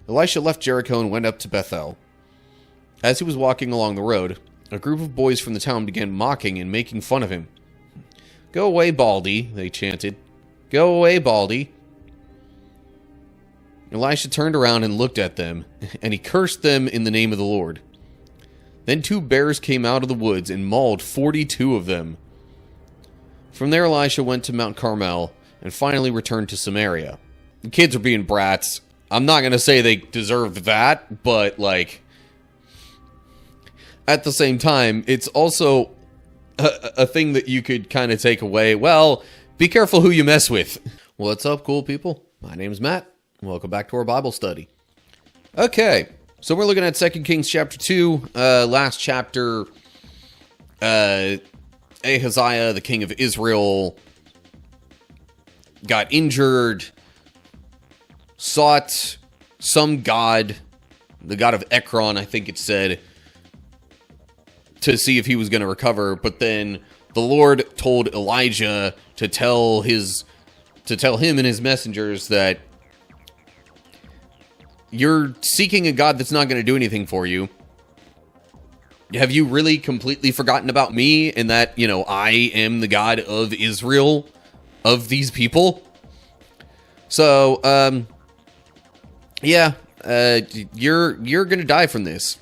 Elisha left Jericho and went up to Bethel. As he was walking along the road, a group of boys from the town began mocking and making fun of him. "Go away, Baldy," they chanted. "Go away, Baldy." Elisha turned around and looked at them, and he cursed them in the name of the Lord. Then 2 bears came out of the woods and mauled 42 of them. From there, Elisha went to Mount Carmel and finally returned to Samaria. The kids are being brats. I'm not going to say they deserved that, but, like, at the same time, it's also a thing that you could kind of take away. Well, be careful who you mess with. What's up, cool people? My name's Matt. Welcome back to our Bible study. Okay, so we're looking at 2 Kings chapter 2. Last chapter, Ahaziah, the king of Israel, got injured, sought some god, the god of Ekron, I think it said, to see if he was going to recover. But then the Lord told Elijah to tell him and his messengers that you're seeking a god that's not going to do anything for you. Have you really completely forgotten about me and that, you know, I am the God of Israel, of these people? So, yeah, you're going to die from this.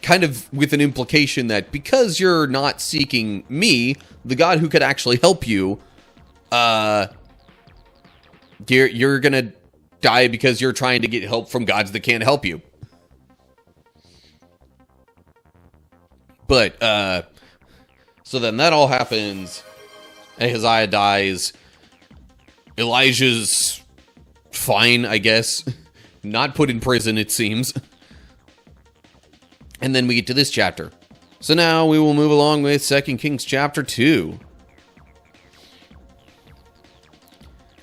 Kind of with an implication that because you're not seeking me, the God who could actually help you, you're going to die because you're trying to get help from gods that can't help you. But, so then that all happens. Ahaziah dies. Elijah's fine, I guess. Not put in prison, it seems. And then we get to this chapter. So now we will move along with 2 Kings chapter 2.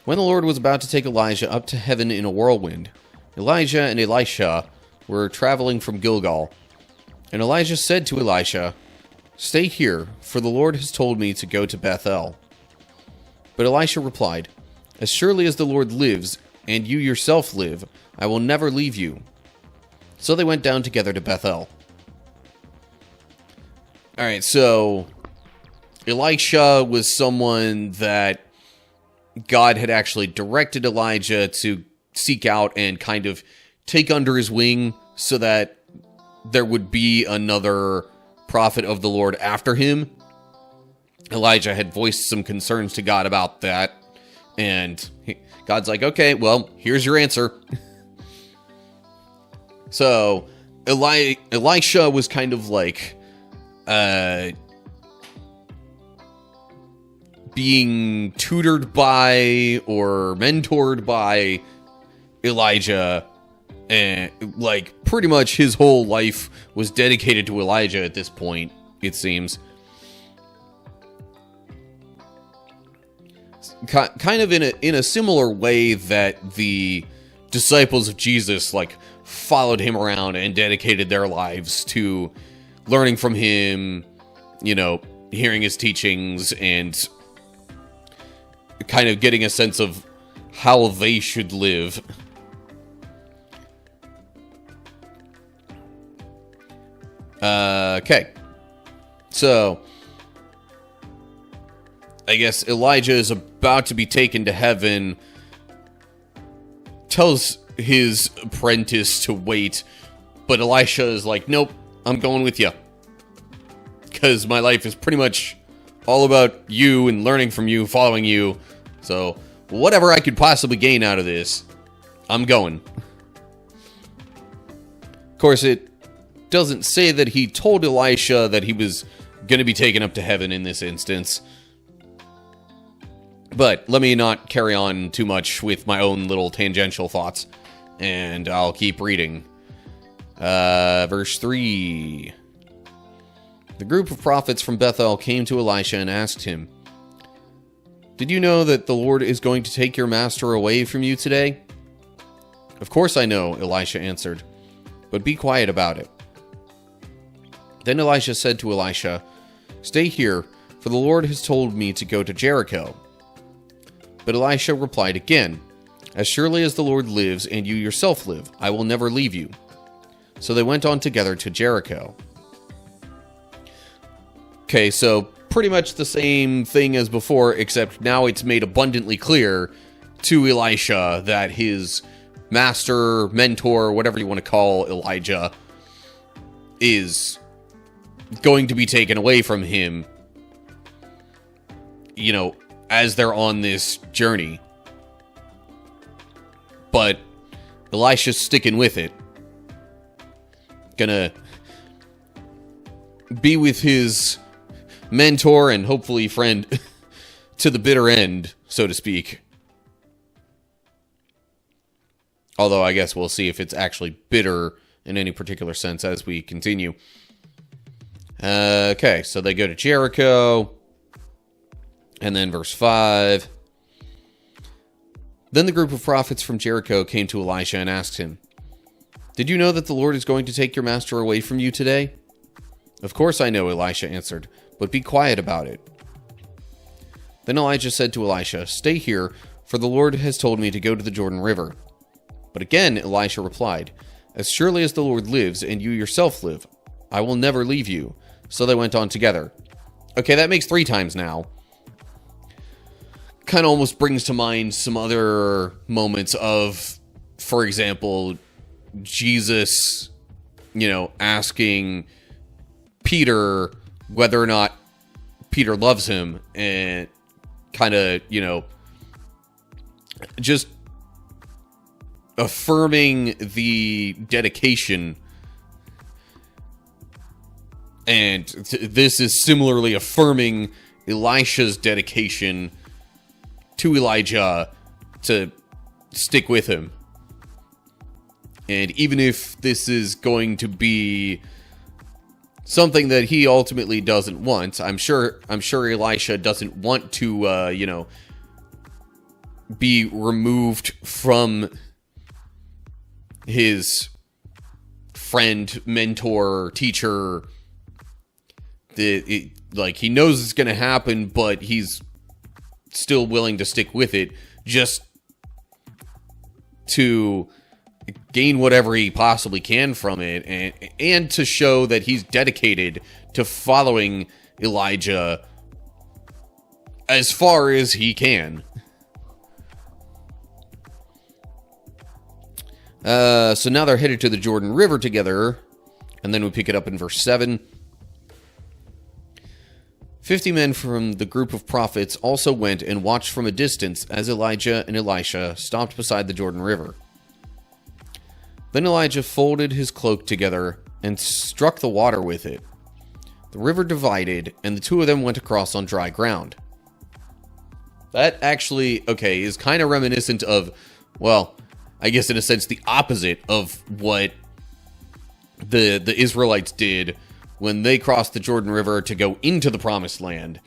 When the Lord was about to take Elijah up to heaven in a whirlwind, Elijah and Elisha were traveling from Gilgal. And Elijah said to Elisha, "Stay here, for the Lord has told me to go to Bethel." But Elisha replied, "As surely as the Lord lives, and you yourself live, I will never leave you." So they went down together to Bethel. Alright, so Elisha was someone that God had actually directed Elijah to seek out and kind of take under his wing so that there would be another prophet of the Lord after him. Elijah had voiced some concerns to God about that, and God's like, okay, well, here's your answer. So, Elisha was kind of like, being tutored by or mentored by Elijah, and like pretty much his whole life was dedicated to Elijah at this point, it seems. Kind of in a similar way that the disciples of Jesus like followed him around and dedicated their lives to learning from him, you know, hearing his teachings and kind of getting a sense of how they should live. Okay. So, I guess Elijah is about to be taken to heaven, tells his apprentice to wait, but Elisha is like, nope, I'm going with you. Because my life is pretty much all about you and learning from you, following you. So, whatever I could possibly gain out of this, I'm going. Of course, it doesn't say that he told Elisha that he was going to be taken up to heaven in this instance. But let me not carry on too much with my own little tangential thoughts, and I'll keep reading. Verse 3. The group of prophets from Bethel came to Elisha and asked him, "Did you know that the Lord is going to take your master away from you today?" "Of course I know," Elisha answered, "but be quiet about it." Then Elisha said to Elisha, "Stay here, for the Lord has told me to go to Jericho." But Elisha replied again, As surely as the Lord lives and you yourself live, I will never leave you. So they went on together to Jericho. Okay, so pretty much the same thing as before, except now it's made abundantly clear to Elisha that his master, mentor, whatever you want to call Elijah, is going to be taken away from him, you know, as they're on this journey. But Elisha's sticking with it. Gonna be with his mentor and hopefully friend to the bitter end, so to speak. Although I guess we'll see if it's actually bitter in any particular sense as we continue. Okay, so they go to Jericho. And then verse 5. Then the group of prophets from Jericho came to Elisha and asked him, "Did you know that the Lord is going to take your master away from you today?" "Of course I know," Elisha answered, "but be quiet about it." Then Elijah said to Elisha, "Stay here, for the Lord has told me to go to the Jordan River." But again Elisha replied, "As surely as the Lord lives and you yourself live, I will never leave you." So they went on together. Okay, that makes 3 times now. Kind of almost brings to mind some other moments of, for example, Jesus, you know, asking Peter whether or not Peter loves him, and kind of, you know, just affirming the dedication. And this is similarly affirming Elisha's dedication to Elijah to stick with him. And even if this is going to be something that he ultimately doesn't want, I'm sure Elisha doesn't want to, you know, be removed from his friend, mentor, teacher. Like, he knows it's going to happen, but he's still willing to stick with it just to gain whatever he possibly can from it, and to show that he's dedicated to following Elijah as far as he can. So now they're headed to the Jordan River together, and then we pick it up in verse 7. 50 men from the group of prophets also went and watched from a distance as Elijah and Elisha stopped beside the Jordan River. Then Elijah folded his cloak together and struck the water with it. The river divided, and the 2 of them went across on dry ground. That actually, okay, is kind of reminiscent of, well, I guess in a sense the opposite of what the Israelites did when they crossed the Jordan River to go into the Promised Land.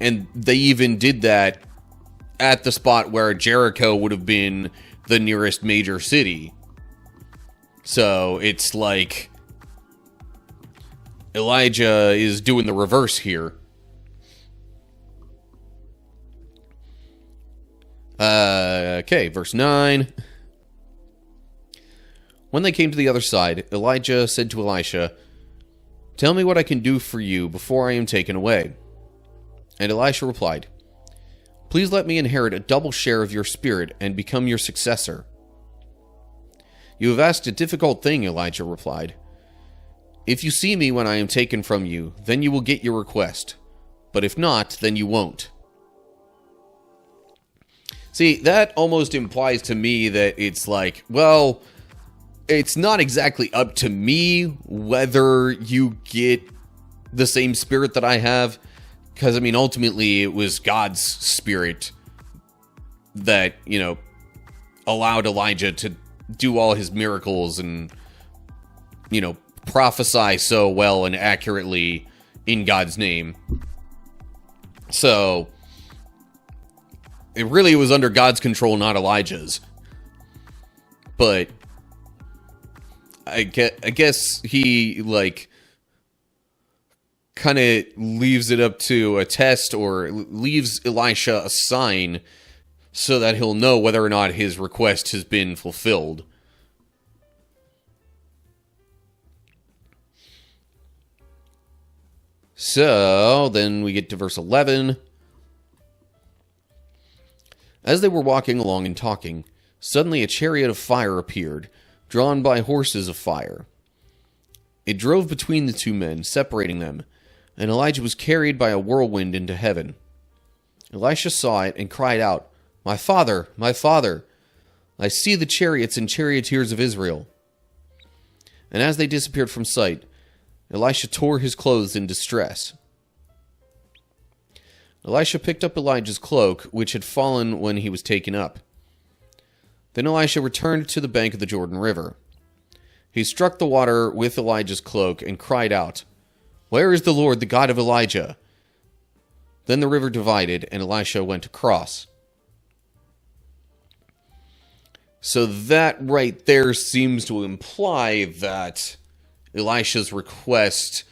And they even did that at the spot where Jericho would have been the nearest major city. So it's like Elijah is doing the reverse here. Okay, verse 9. When they came to the other side, Elijah said to Elisha, "Tell me what I can do for you before I am taken away." And Elisha replied, "Please let me inherit a double share of your spirit and become your successor." "You have asked a difficult thing," Elijah replied. "If you see me when I am taken from you, then you will get your request. But if not, then you won't." See, that almost implies to me that it's like, well, it's not exactly up to me whether you get the same spirit that I have. Because, I mean, ultimately, it was God's spirit that, you know, allowed Elijah to do all his miracles and, you know, prophesy so well and accurately in God's name. So it really was under God's control, not Elijah's. But I guess he, like, kind of leaves it up to a test, or leaves Elisha a sign so that he'll know whether or not his request has been fulfilled. So, then we get to verse 11. As they were walking along and talking, suddenly a chariot of fire appeared, drawn by horses of fire. It drove between the two men, separating them, and Elijah was carried by a whirlwind into heaven. Elisha saw it and cried out, my father, I see the chariots and charioteers of Israel." And as they disappeared from sight, Elisha tore his clothes in distress. Elisha picked up Elijah's cloak, which had fallen when he was taken up. Then Elisha returned to the bank of the Jordan River. He struck the water with Elijah's cloak and cried out, "Where is the Lord, the God of Elijah?" Then the river divided, and Elisha went across. So that right there seems to imply that Elisha's request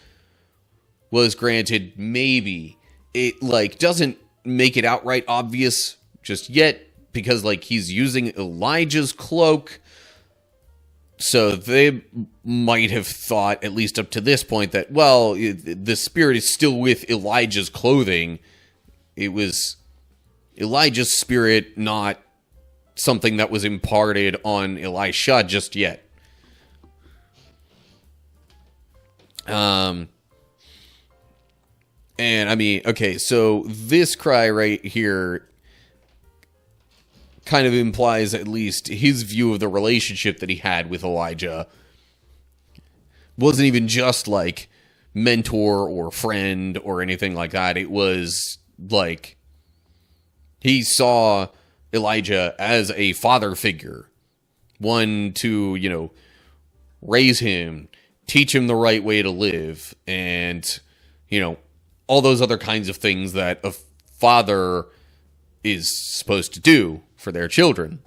was granted. Maybe it doesn't make it outright obvious just yet, because he's using Elijah's cloak. So they might have thought, at least up to this point, that, well, the spirit is still with Elijah's clothing. It was Elijah's spirit, not something that was imparted on Elisha just yet. And I mean, okay, so this cry right here kind of implies at least his view of the relationship that he had with Elijah. Wasn't even just mentor or friend or anything like that. It was he saw Elijah as a father figure, one to, raise him, teach him the right way to live, and, all those other kinds of things that a father is supposed to do for their children.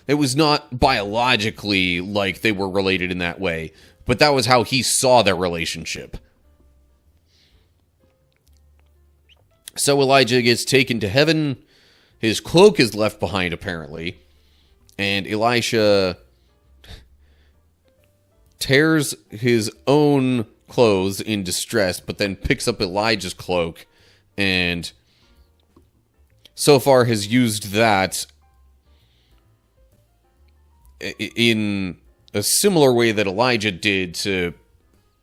It was not biologically like they were related in that way, but that was how he saw their relationship. So Elijah gets taken to heaven. His cloak is left behind, apparently, and Elisha tears his own clothes in distress, but then picks up Elijah's cloak, and so far has used that in a similar way that Elijah did to,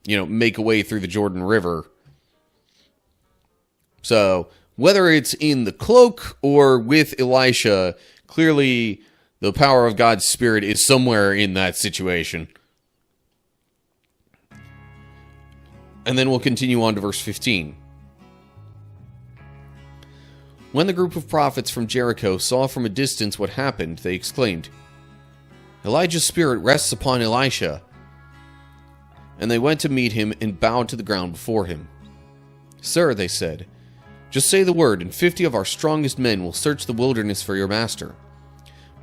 make a way through the Jordan River. So, whether it's in the cloak or with Elisha, clearly the power of God's Spirit is somewhere in that situation. And then we'll continue on to verse 15. When the group of prophets from Jericho saw from a distance what happened, they exclaimed, "Elijah's spirit rests upon Elisha." And they went to meet him and bowed to the ground before him. "Sir," they said, "just say the word, and 50 of our strongest men will search the wilderness for your master.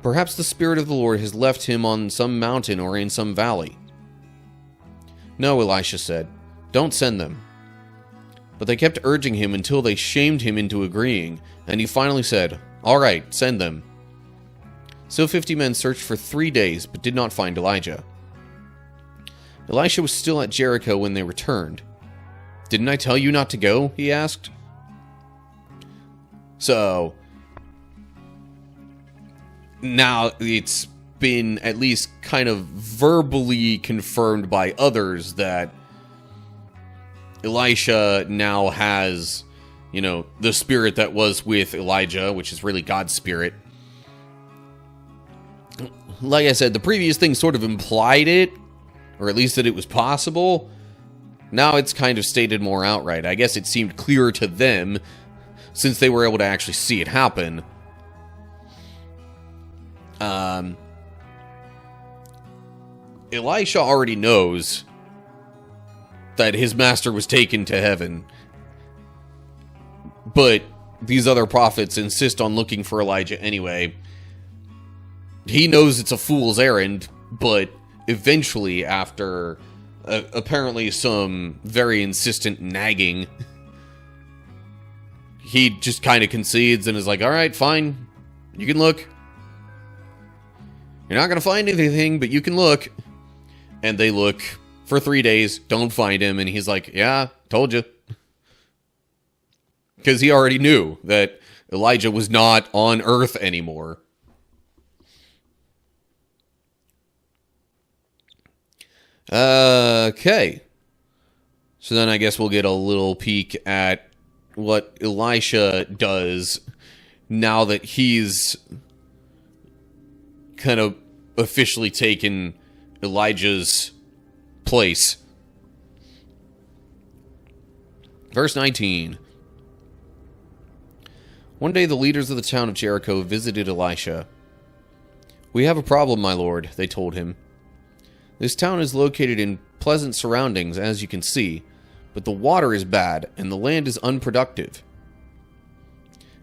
Perhaps the Spirit of the Lord has left him on some mountain or in some valley." "No," Elisha said, "don't send them." But they kept urging him until they shamed him into agreeing, and he finally said, "All right, send them." So 50 men searched for 3 days, but did not find Elijah. Elisha was still at Jericho when they returned. "Didn't I tell you not to go?" he asked. So, now it's been at least kind of verbally confirmed by others that Elisha now has, the spirit that was with Elijah, which is really God's spirit. Like I said, the previous thing sort of implied it, or at least that it was possible. Now it's kind of stated more outright. I guess it seemed clearer to them, since they were able to actually see it happen. Elisha already knows that his master was taken to heaven, but these other prophets insist on looking for Elijah anyway. He knows it's a fool's errand, but eventually, after apparently some very insistent nagging, he just kind of concedes and is like, all right, fine. You can look. You're not going to find anything, but you can look. And they look for 3 days, don't find him, and he's like, yeah, told you. Because he already knew that Elijah was not on Earth anymore. Okay. So then I guess we'll get a little peek at what Elisha does now that he's kind of officially taken Elijah's place. Verse 19. One day the leaders of the town of Jericho visited Elisha. We have a problem, my lord, they told him. This town is located in pleasant surroundings, as you can see, but the water is bad and the land is unproductive.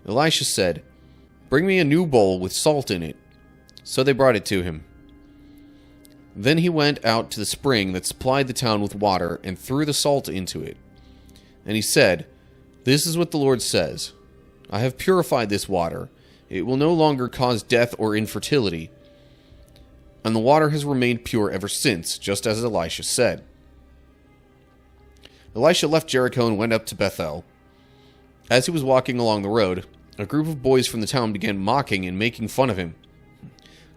Elisha said, bring me a new bowl with salt in it. So they brought it to him. Then he went out to the spring that supplied the town with water and threw the salt into it. And he said, this is what the Lord says. I have purified this water. It will no longer cause death or infertility. And the water has remained pure ever since, just as Elisha said. Elisha left Jericho and went up to Bethel. As he was walking along the road, a group of boys from the town began mocking and making fun of him.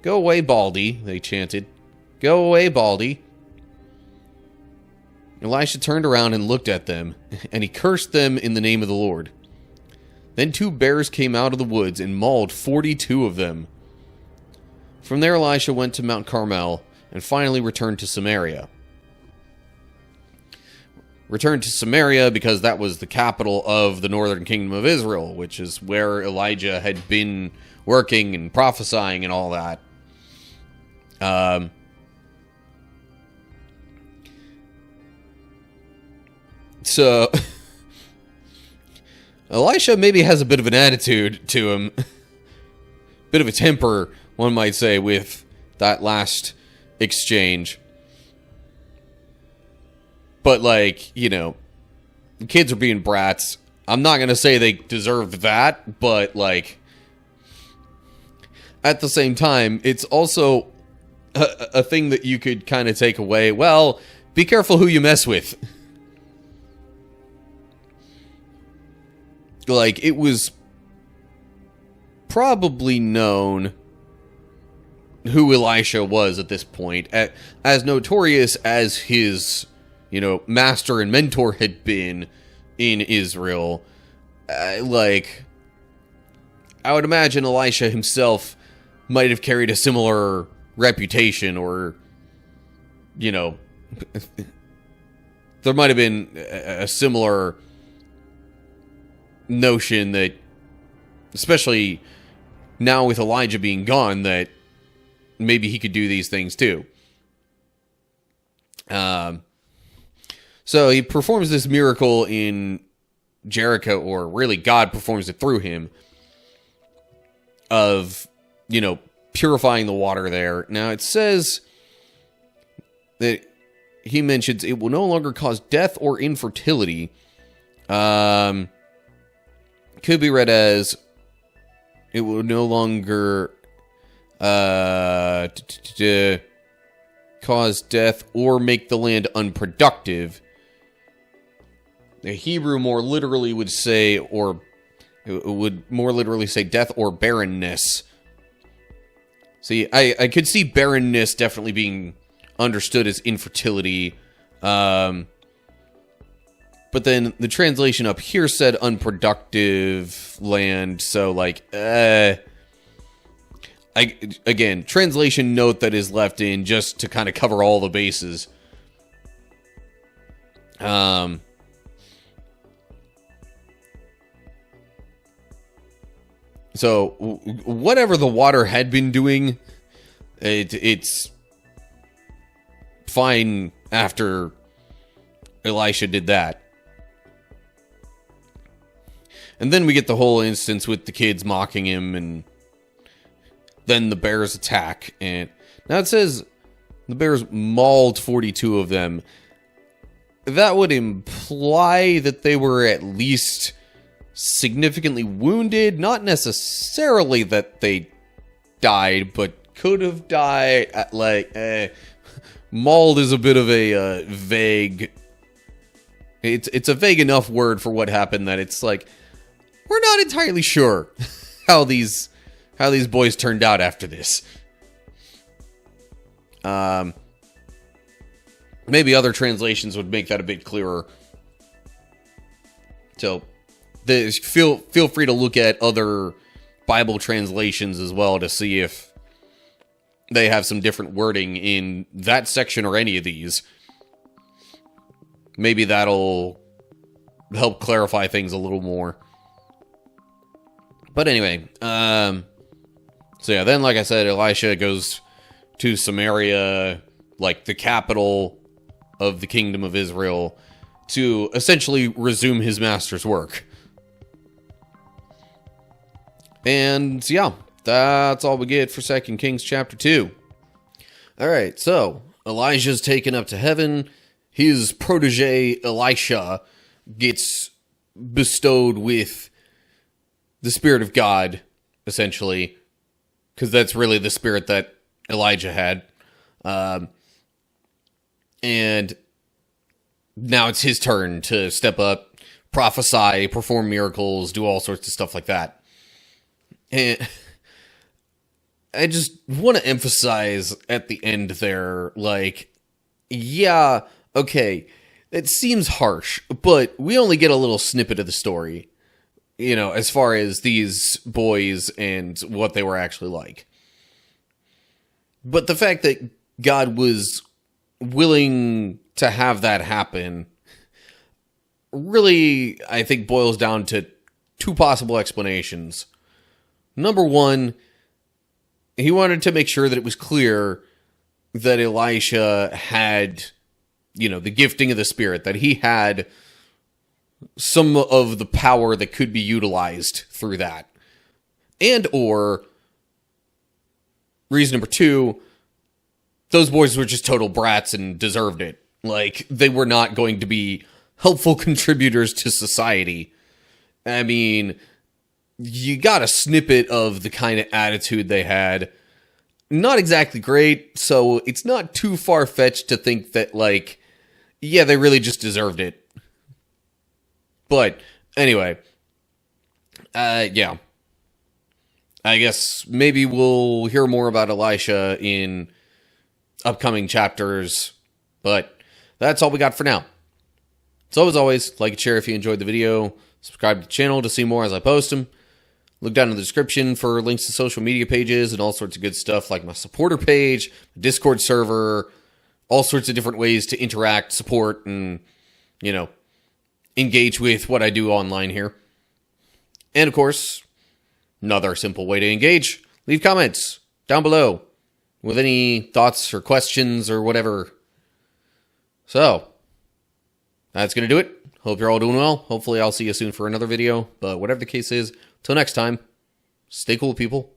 Go away, Baldy, they chanted. Go away, Baldy. Elisha turned around and looked at them, and he cursed them in the name of the Lord. Then 2 bears came out of the woods and mauled 42 of them. From there Elisha went to Mount Carmel and finally returned to Samaria. Returned to Samaria because that was the capital of the northern kingdom of Israel, which is where Elijah had been working and prophesying and all that. So Elisha maybe has a bit of an attitude to him. Bit of a temper, one might say, with that last exchange. But, like, you know, the kids are being brats. I'm not going to say they deserved that, but, like, at the same time, it's also a thing that you could kind of take away. Well, be careful who you mess with. Like, it was probably known who Elisha was at this point. As notorious as his, you know, master and mentor had been in Israel, like, I would imagine Elisha himself might have carried a similar reputation, or, you know, there might have been a similar notion that, especially now with Elijah being gone, that maybe he could do these things too. So he performs this miracle in Jericho, or really God performs it through him, of, you know, purifying the water there. Now it says that he mentions it will no longer cause death or infertility. Could be read as it will no longer cause death or make the land unproductive. The Hebrew more literally would say, or it would more literally say death or barrenness. See, I could see barrenness definitely being understood as infertility. But then the translation up here said unproductive land, so like, again, translation note that is left in just to kind of cover all the bases. So whatever the water had been doing, it's fine after Elisha did that. And then we get the whole instance with the kids mocking him, and then the bears attack. And now it says the bears mauled 42 of them. That would imply that they were at least significantly wounded. Not necessarily that they died, but could have died. Mauled is a bit of a vague. It's a vague enough word for what happened that it's like we're not entirely sure how these boys turned out after this. Maybe other translations would make that a bit clearer. So, feel free to look at other Bible translations as well to see if they have some different wording in that section or any of these. Maybe that'll help clarify things a little more. But anyway, so yeah, then like I said, Elisha goes to Samaria, like the capital of the kingdom of Israel, to essentially resume his master's work. And yeah, that's all we get for 2 Kings chapter 2. Alright, so Elijah's taken up to heaven. His protege, Elisha, gets bestowed with the Spirit of God, essentially. Because that's really the spirit that Elijah had. And now it's his turn to step up, prophesy, perform miracles, do all sorts of stuff like that. And I just want to emphasize at the end there, like, yeah, okay, it seems harsh, but we only get a little snippet of the story, you know, as far as these boys and what they were actually like. But the fact that God was willing to have that happen really, I think, boils down to two possible explanations. Number one, he wanted to make sure that it was clear that Elisha had, you know, the gifting of the Spirit, that he had some of the power that could be utilized through that. And or, reason number two, those boys were just total brats and deserved it. Like, they were not going to be helpful contributors to society. I mean, you got a snippet of the kind of attitude they had. Not exactly great, so it's not too far-fetched to think that, like, yeah, they really just deserved it. But, anyway, yeah. I guess maybe we'll hear more about Elisha in upcoming chapters, but that's all we got for now. So, as always, like and share if you enjoyed the video, subscribe to the channel to see more as I post them. Look down in the description for links to social media pages and all sorts of good stuff like my supporter page, Discord server, all sorts of different ways to interact, support, and, you know, engage with what I do online here. And, of course, another simple way to engage, leave comments down below with any thoughts or questions or whatever. So, that's going to do it. Hope you're all doing well. Hopefully I'll see you soon for another video. But whatever the case is, till next time, stay cool, people.